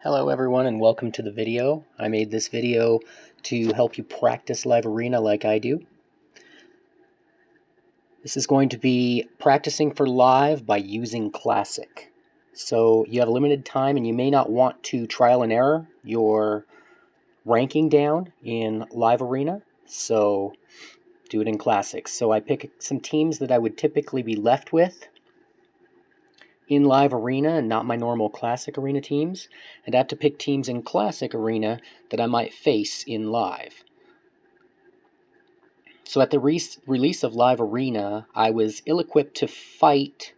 Hello everyone and welcome to the video. I made this video to help you practice Live Arena like I do. This is going to be practicing for live by using Classic. So you have a limited time and you may not want to trial and error your ranking down in Live Arena, so do it in Classic. So I pick some teams that I would typically be left with in Live Arena and not my normal Classic Arena teams, and I have to pick teams in Classic Arena that I might face in Live. So at the release of Live Arena, I was ill-equipped to fight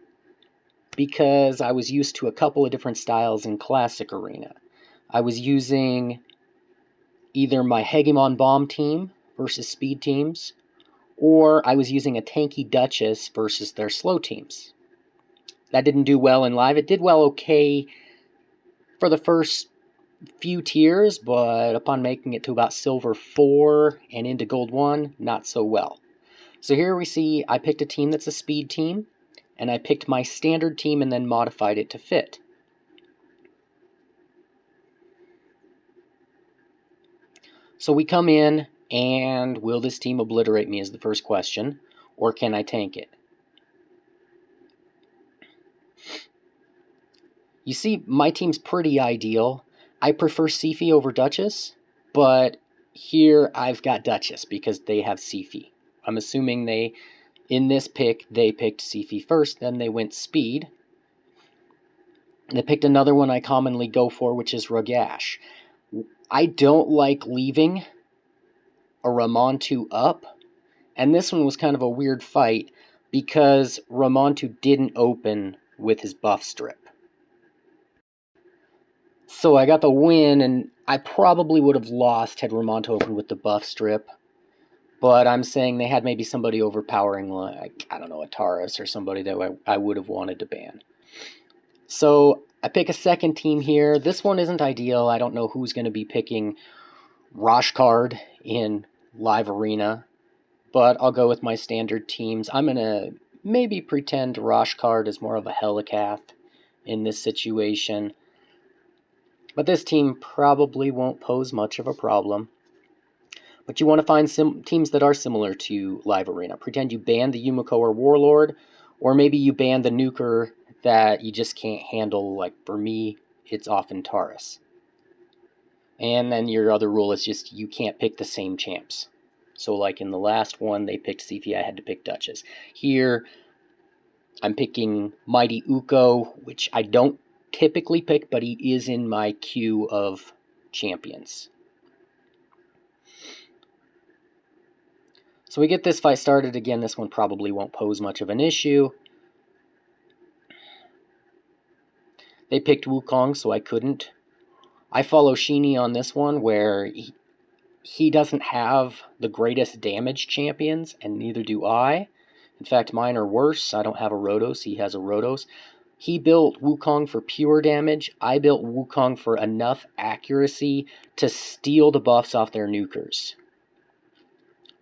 because I was used to a couple of different styles in Classic Arena. I was using either my Hegemon Bomb team versus speed teams, or I was using a tanky Duchess versus their slow teams. That didn't do well in Live. It did well okay for the first few tiers, but upon making it to about Silver 4 and into Gold 1, not so well. So here we see I picked a team that's a speed team, and I picked my standard team and then modified it to fit. So we come in, and will this team obliterate me is the first question, or can I tank it? You see, my team's pretty ideal. I prefer Siphi over Duchess, but here I've got Duchess because they have Siphi. I'm assuming in this pick, they picked Siphi first, then they went speed. They picked another one I commonly go for, which is Ragash. I don't like leaving a Ramontu up, and this one was kind of a weird fight because Ramontu didn't open with his buff strip. So I got the win, and I probably would have lost had Ramontu opened with the buff strip. But I'm saying they had maybe somebody overpowering, like, I don't know, a Taurus or somebody that I would have wanted to ban. So I pick a second team here. This one isn't ideal. I don't know who's going to be picking Rashkard in Live Arena, but I'll go with my standard teams. I'm going to maybe pretend Rashkard is more of a Helicath in this situation. But this team probably won't pose much of a problem. But you want to find teams that are similar to Live Arena. Pretend you ban the Yumiko or Warlord, or maybe you ban the nuker that you just can't handle. Like for me, it's often Taurus. And then your other rule is just you can't pick the same champs. So like in the last one, they picked Siphi, I had to pick Duchess. Here, I'm picking Mighty Uko, which I don't typically pick, but he is in my queue of champions. So we get this fight started again. This one probably won't pose much of an issue. They picked Wukong, so I couldn't. I follow Sheeny on this one, where he doesn't have the greatest damage champions, and neither do I. In fact, mine are worse. I don't have a Rotos. He has a Rotos. He built Wukong for pure damage. I built Wukong for enough accuracy to steal the buffs off their nukers.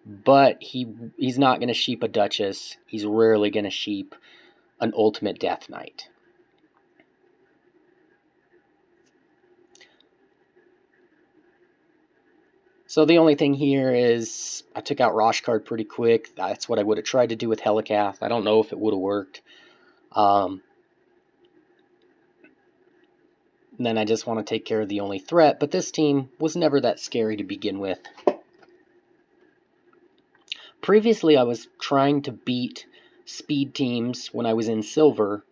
But he's not going to sheep a Duchess. He's rarely going to sheep an Ultimate Death Knight. So the only thing here is I took out Rashkard pretty quick. That's what I would have tried to do with Helicath. I don't know if it would have worked. And then I just want to take care of the only threat, but this team was never that scary to begin with. Previously, I was trying to beat speed teams when I was in Silver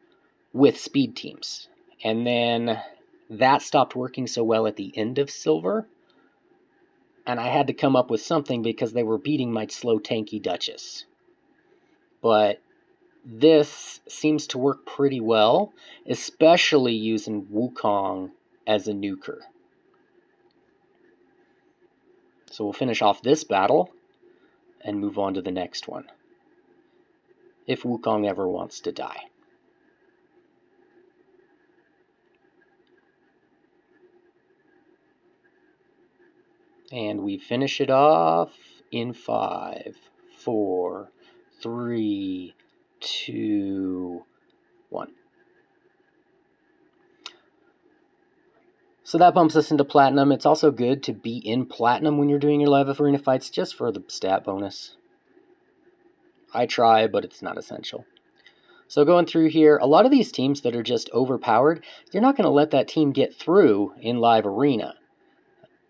with speed teams. And then that stopped working so well at the end of Silver. And I had to come up with something because they were beating my slow tanky Duchess. But this seems to work pretty well, especially using Wukong as a nuker. So we'll finish off this battle and move on to the next one, if Wukong ever wants to die. And we finish it off in 5, 4, 3, 2, 1. So that bumps us into Platinum. It's also good to be in Platinum when you're doing your live arena fights, just for the stat bonus. I try, but it's not essential. So going through here, a lot of these teams that are just overpowered, you're not going to let that team get through in live arena.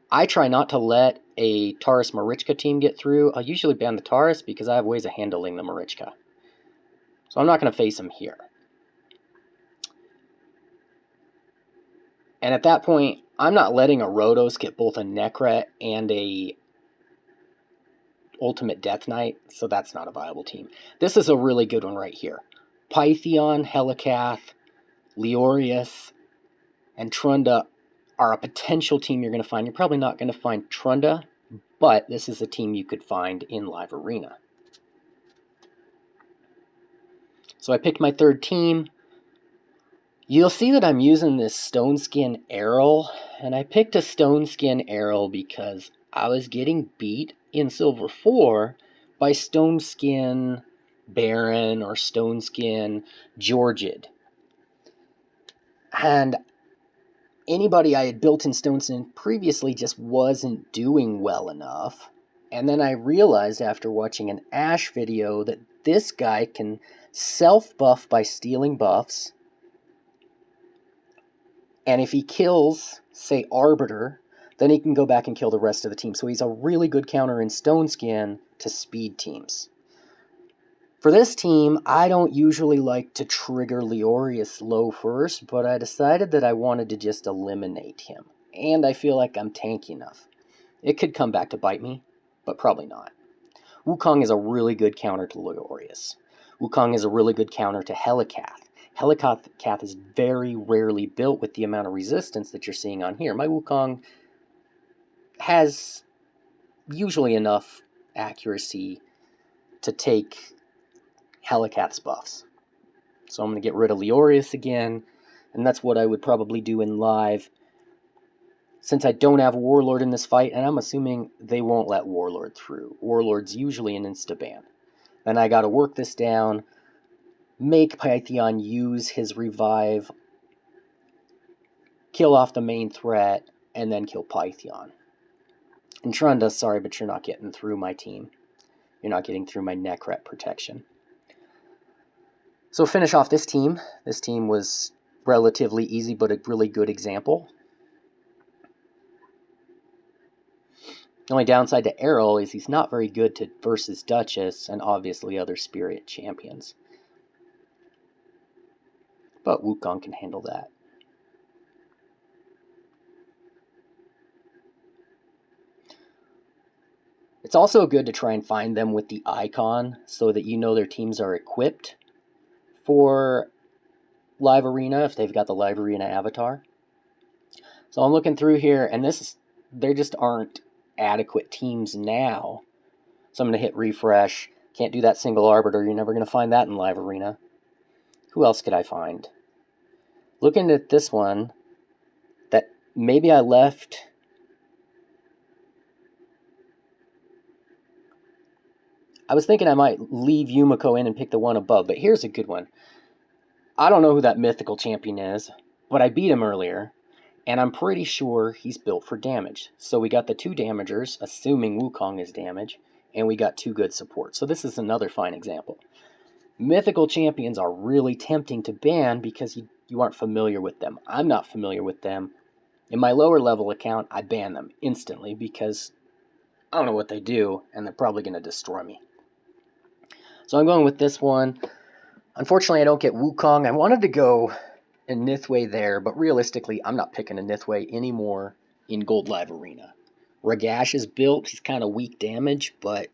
I try not to let a Taurus Marichka team get through. I'll usually ban the Taurus because I have ways of handling the Marichka. So I'm not going to face him here. And at that point, I'm not letting a Rotos get both a Nekret and a Ultimate Death Knight, so that's not a viable team. This is a really good one right here. Pythion, Helicath, Leorius, and Trunda are a potential team you're going to find. You're probably not going to find Trunda, but this is a team you could find in live arena. So I picked my third team. You'll see that I'm using this Stoneskin Errol, and I picked a Stoneskin Errol because I was getting beat in Silver 4 by Stoneskin Baron or Stoneskin Georgid. And anybody I had built in Stoneskin previously just wasn't doing well enough. And then I realized after watching an Ash video that this guy can self-buff by stealing buffs. And if he kills, say, Arbiter, then he can go back and kill the rest of the team. So he's a really good counter in Stoneskin to speed teams. For this team, I don't usually like to trigger Leorius low first, but I decided that I wanted to just eliminate him. And I feel like I'm tanky enough. It could come back to bite me, but probably not. Wukong is a really good counter to Leorius. Wukong is a really good counter to Helicath. Helicath is very rarely built with the amount of resistance that you're seeing on here. My Wukong has usually enough accuracy to take Helicath's buffs. So I'm going to get rid of Leorius again, and that's what I would probably do in live. Since I don't have Warlord in this fight, and I'm assuming they won't let Warlord through. Warlord's usually an insta-ban. Then I got to work this down, make Pythion use his revive, kill off the main threat, and then kill Pythion. And Trunda, sorry, but you're not getting through my team. You're not getting through my Nekret protection. So finish off this team. This team was relatively easy, but a really good example. The only downside to Errol is he's not very good to versus Duchess and obviously other Spirit champions. But Wukong can handle that. It's also good to try and find them with the icon so that you know their teams are equipped for Live Arena if they've got the Live Arena avatar. So I'm looking through here, and there just aren't adequate teams now. So I'm going to hit refresh. Can't do that single Arbiter. You're never going to find that in Live Arena. Who else could I find? Looking at this one, that maybe I left. I was thinking I might leave Yumiko in and pick the one above, but here's a good one. I don't know who that mythical champion is, but I beat him earlier, and I'm pretty sure he's built for damage. So we got the 2 damagers, assuming Wukong is damage, and we got 2 good support. So this is another fine example. Mythical champions are really tempting to ban because you aren't familiar with them. I'm not familiar with them. In my lower level account, I ban them instantly because I don't know what they do, and they're probably going to destroy me. So I'm going with this one. Unfortunately, I don't get Wukong. I wanted to go a Nithway there, but realistically, I'm not picking a Nithway anymore in Gold Live Arena. Ragash is built. He's kind of weak damage, but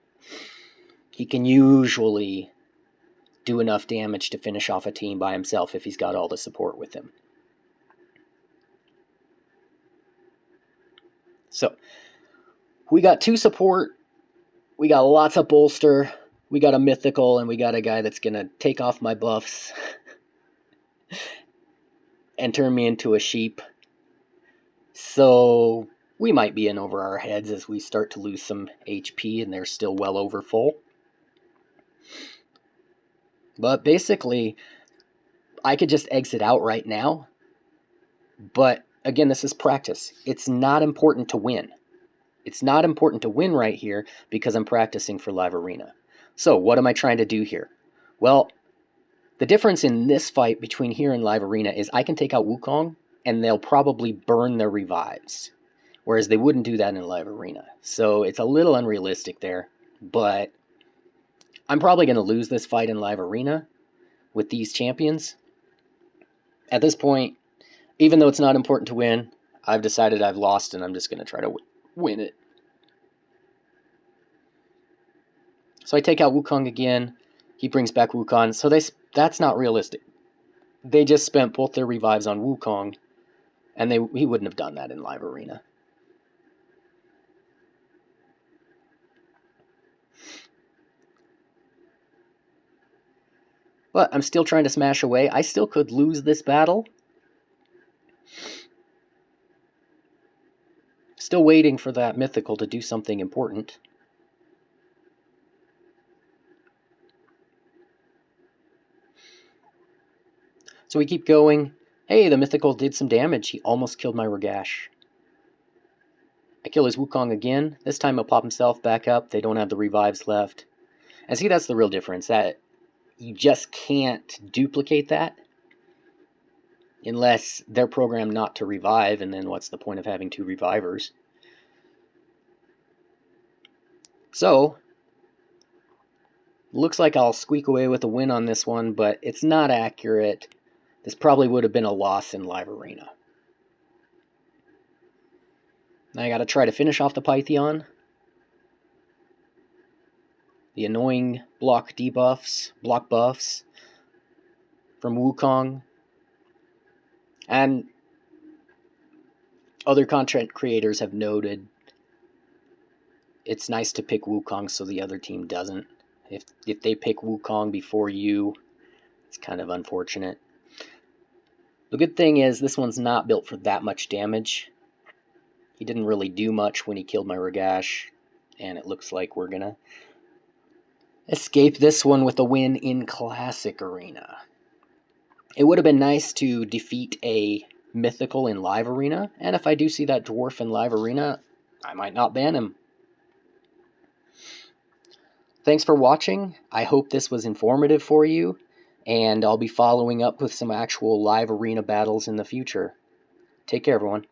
he can usually do enough damage to finish off a team by himself if he's got all the support with him. So, we got 2 support. We got lots of bolster. We got a mythical, and we got a guy that's going to take off my buffs and turn me into a sheep. So we might be in over our heads as we start to lose some HP, and they're still well over full. But basically, I could just exit out right now, but again, this is practice. It's not important to win. It's not important to win right here because I'm practicing for Live Arena. So what am I trying to do here? Well, the difference in this fight between here and Live Arena is I can take out Wukong and they'll probably burn their revives, whereas they wouldn't do that in Live Arena. So it's a little unrealistic there, but I'm probably going to lose this fight in Live Arena with these champions. At this point, even though it's not important to win, I've decided I've lost and I'm just going to try to win it. So I take out Wukong again. He brings back Wukong. So that's not realistic. They just spent both their revives on Wukong, and he wouldn't have done that in Live Arena. But I'm still trying to smash away. I still could lose this battle. Still waiting for that mythical to do something important. So we keep going. Hey, the mythical did some damage. He almost killed my Ragash. I kill his Wukong again. This time he'll pop himself back up. They don't have the revives left. And see, that's the real difference. That you just can't duplicate that unless they're programmed not to revive, and then what's the point of having 2 revivers? So, looks like I'll squeak away with a win on this one, but it's not accurate. This probably would have been a loss in Live Arena. Now I gotta try to finish off the Pythion. The annoying block debuffs, block buffs from Wukong. And other content creators have noted it's nice to pick Wukong so the other team doesn't. If they pick Wukong before you, it's kind of unfortunate. The good thing is this one's not built for that much damage. He didn't really do much when he killed my Ragash, and it looks like we're gonna escape this one with a win in Classic Arena. It would have been nice to defeat a mythical in Live Arena, and if I do see that dwarf in Live Arena, I might not ban him. Thanks for watching. I hope this was informative for you, and I'll be following up with some actual Live Arena battles in the future. Take care, everyone.